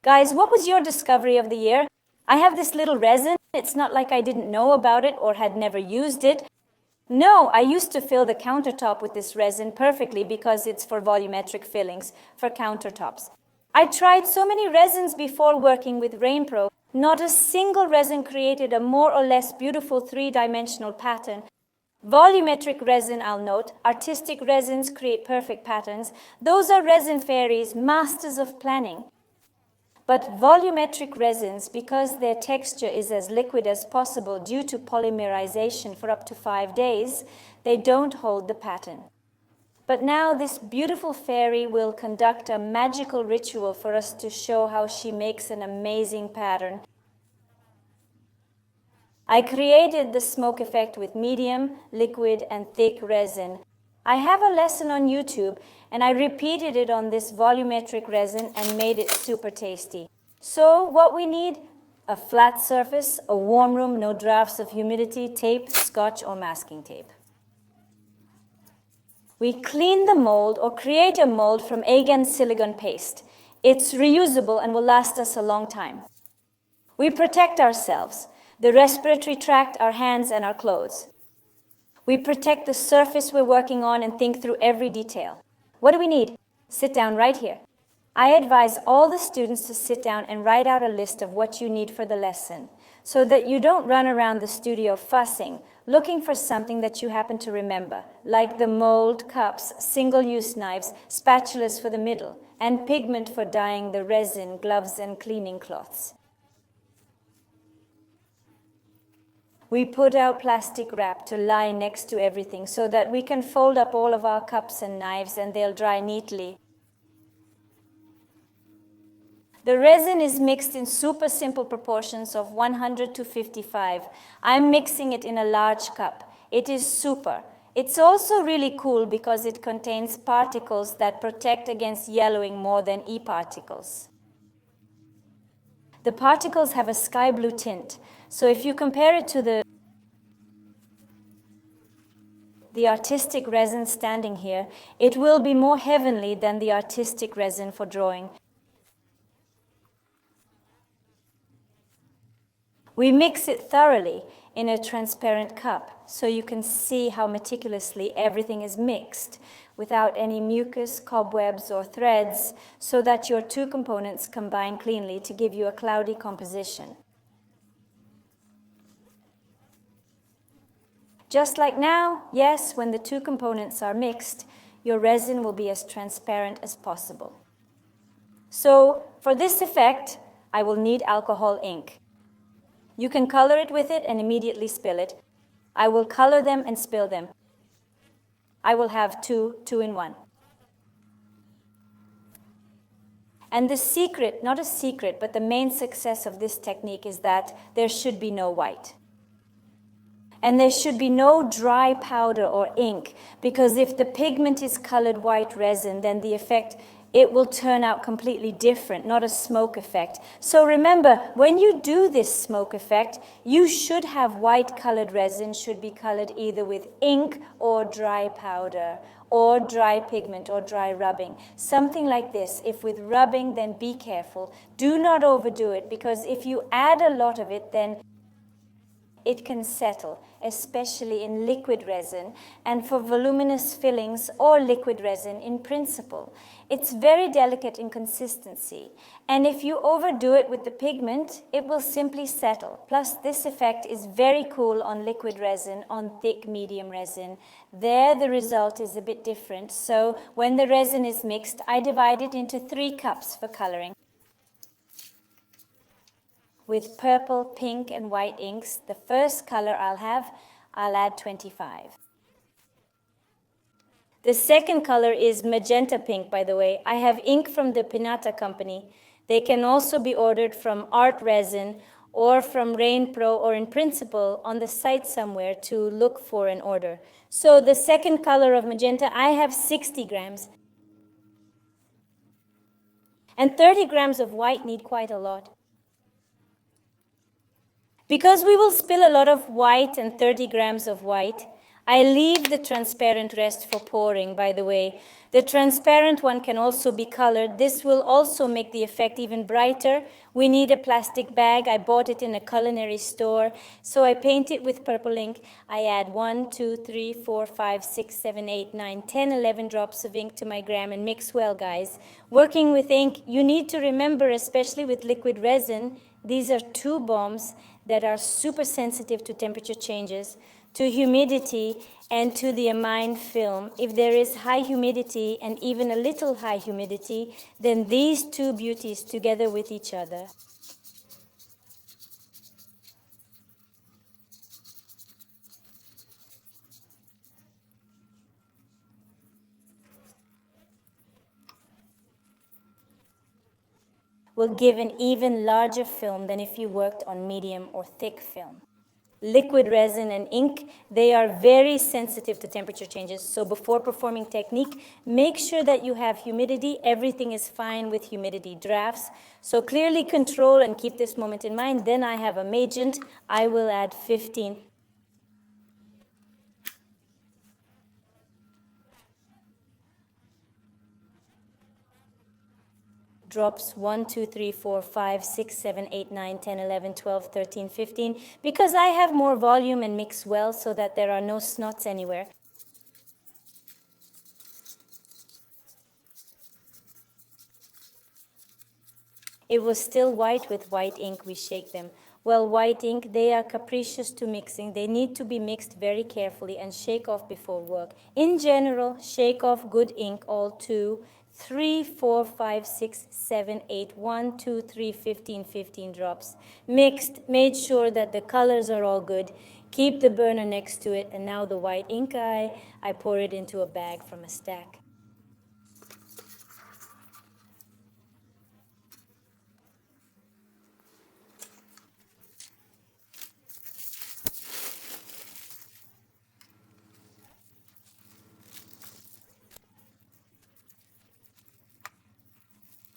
Guys, what was your discovery of the year? I have this little resin. It's not like I didn't know about it or had never used it. No, I used to fill the countertop with this resin perfectly because it's for volumetric fillings for countertops. I tried so many resins before working with RainPro. Not a single resin created a more or less beautiful three-dimensional pattern. Volumetric resin, I'll note, artistic resins create perfect patterns. Those are resin fairies, masters of planning. But volumetric resins, because their texture is as liquid as possible due to polymerization for up to 5 days, they don't hold the pattern. But now this beautiful fairy will conduct a magical ritual for us to show how she makes an amazing pattern. I created the smoke effect with medium, liquid, and thick resin. I have a lesson on YouTube, and I repeated it on this volumetric resin and made it super tasty. So what we need? A flat surface, a warm room, no drafts of humidity, tape, scotch, or masking tape. We clean the mold or create a mold from egg and silicone paste. It's reusable and will last us a long time. We protect ourselves, the respiratory tract, our hands, and our clothes. We protect the surface we're working on and think through every detail. What do we need? Sit down right here. I advise all the students to sit down and write out a list of what you need for the lesson, so that you don't run around the studio fussing, looking for something that you happen to remember, like the mold, cups, single-use knives, spatulas for the middle, and pigment for dyeing the resin, gloves, and cleaning cloths. We put out plastic wrap to lie next to everything so that we can fold up all of our cups and knives and they'll dry neatly. The resin is mixed in super simple proportions of 100 to 55. I'm mixing it in a large cup. It is super. It's also really cool because it contains particles that protect against yellowing more than e-particles. The particles have a sky blue tint, so if you compare it to the artistic resin standing here, it will be more heavenly than the artistic resin for drawing. We mix it thoroughly in a transparent cup so you can see how meticulously everything is mixed without any mucus, cobwebs, or threads, so that your two components combine cleanly to give you a cloudy composition. Just like now, yes, when the two components are mixed, your resin will be as transparent as possible. So for this effect, I will need alcohol ink. You can color it with it and immediately spill it. I will color them and spill them. I will have two in one. And the secret, not a secret, but the main success of this technique is that there should be no white. And there should be no dry powder or ink, because if the pigment is colored white resin, then the effect, it will turn out completely different, not a smoke effect. So remember, when you do this smoke effect, you should have white colored resin, should be colored either with ink or dry powder, or dry pigment or dry rubbing. Something like this. If with rubbing, then be careful. Do not overdo it, because if you add a lot of it, then it can settle, especially in liquid resin, and for voluminous fillings or liquid resin in principle. It's very delicate in consistency, and if you overdo it with the pigment, it will simply settle. Plus, this effect is very cool on liquid resin, on thick medium resin. There, the result is a bit different, so when the resin is mixed, I divide it into 3 cups for coloring. With purple, pink, and white inks, the first color I'll add 25. The second color is magenta pink, by the way. I have ink from the Pinata company. They can also be ordered from Art Resin or from RainPro or in principle on the site somewhere to look for an order. So the second color of magenta, I have 60 grams. And 30 grams of white need quite a lot. Because we will spill a lot of white and 30 grams of white, I leave the transparent rest for pouring, by the way. The transparent one can also be colored. This will also make the effect even brighter. We need a plastic bag. I bought it in a culinary store. So I paint it with purple ink. I add 1, 2, 3, 4, 5, 6, 7, 8, 9, 10, 11 drops of ink to my gram and mix well, guys. Working with ink, you need to remember, especially with liquid resin, these are two bombs that are super sensitive to temperature changes, to humidity, and to the amine film. If there is high humidity and even a little high humidity, then these two beauties together with each other will give an even larger film than if you worked on medium or thick film. Liquid resin and ink, they are very sensitive to temperature changes. So before performing technique, make sure that you have humidity. Everything is fine with humidity drafts. So clearly control and keep this moment in mind. Then I have a magent. I will add 15 drops 1, 2, 3, 4, 5, 6, 7, 8, 9, 10, 11, 12, 13, 15, because I have more volume and mix well so that there are no snots anywhere. It was still white. With white ink, we shake them. Well, white ink, they are capricious to mixing. They need to be mixed very carefully and shake off before work. In general, shake off good ink, all 2, 3, 4, 5, 6, 7, 8, 1, 2, 3, 15, 15 drops. Mixed, made sure that the colors are all good. Keep the burner next to it, and now the white ink I pour it into a bag from a stack.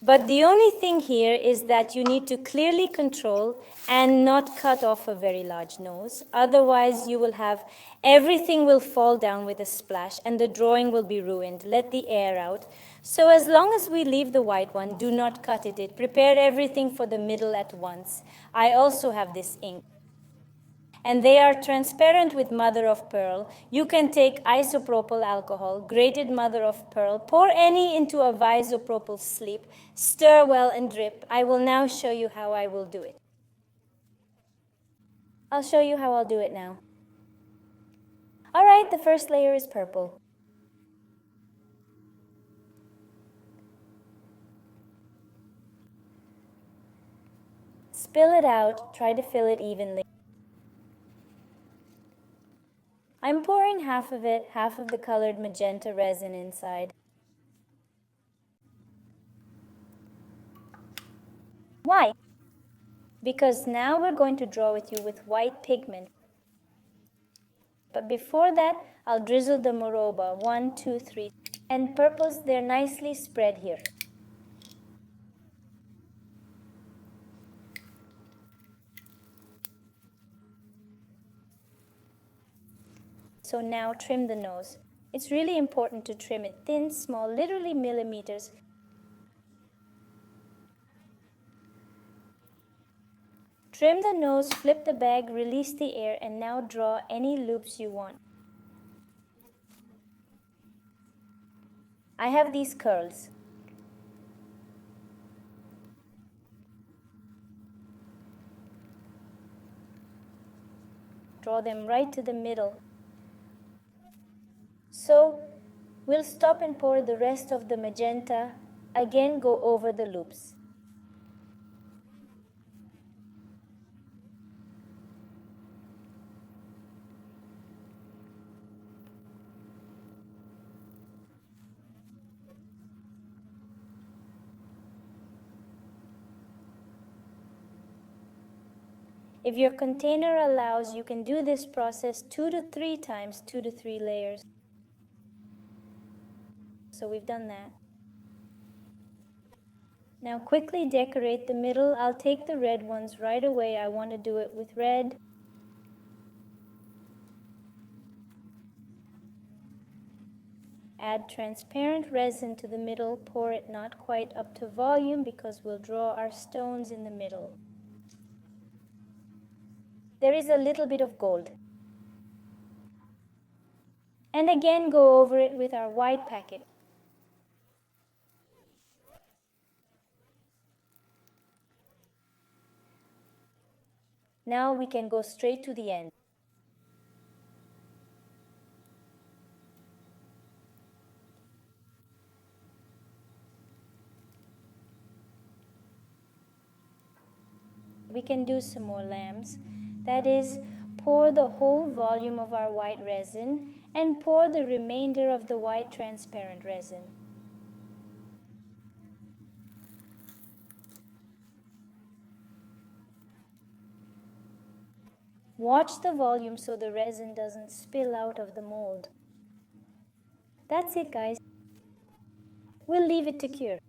But the only thing here is that you need to clearly control and not cut off a very large nose. Otherwise, you will have everything will fall down with a splash and the drawing will be ruined. Let the air out. So as long as we leave the white one, do not cut it. Prepare everything for the middle at once. I also have this ink. And they are transparent with mother of pearl. You can take isopropyl alcohol, grated mother of pearl, pour any into a isopropyl sleep, stir well and drip. I will now show you how I will do it. I'll show you how I'll do it now. All right, the first layer is purple. Spill it out, try to fill it evenly. I'm pouring half of it, half of the colored magenta resin inside. Why? Because now we're going to draw with you with white pigment. But before that, I'll drizzle the moroba, 1, 2, 3. And purples, they're nicely spread here. So now trim the nose. It's really important to trim it thin, small, literally millimeters. Trim the nose, flip the bag, release the air, and now draw any loops you want. I have these curls. Draw them right to the middle. So we'll stop and pour the rest of the magenta. Again, go over the loops. If your container allows, you can do this process 2 to 3 times, 2 to 3 layers. So we've done that. Now quickly decorate the middle. I'll take the red ones right away. I want to do it with red. Add transparent resin to the middle. Pour it not quite up to volume because we'll draw our stones in the middle. There is a little bit of gold. And again go over it with our white packet. Now we can go straight to the end. We can do some more lamps. That is, pour the whole volume of our white resin and pour the remainder of the white transparent resin. Watch the volume so the resin doesn't spill out of the mold. That's it, guys. We'll leave it to cure.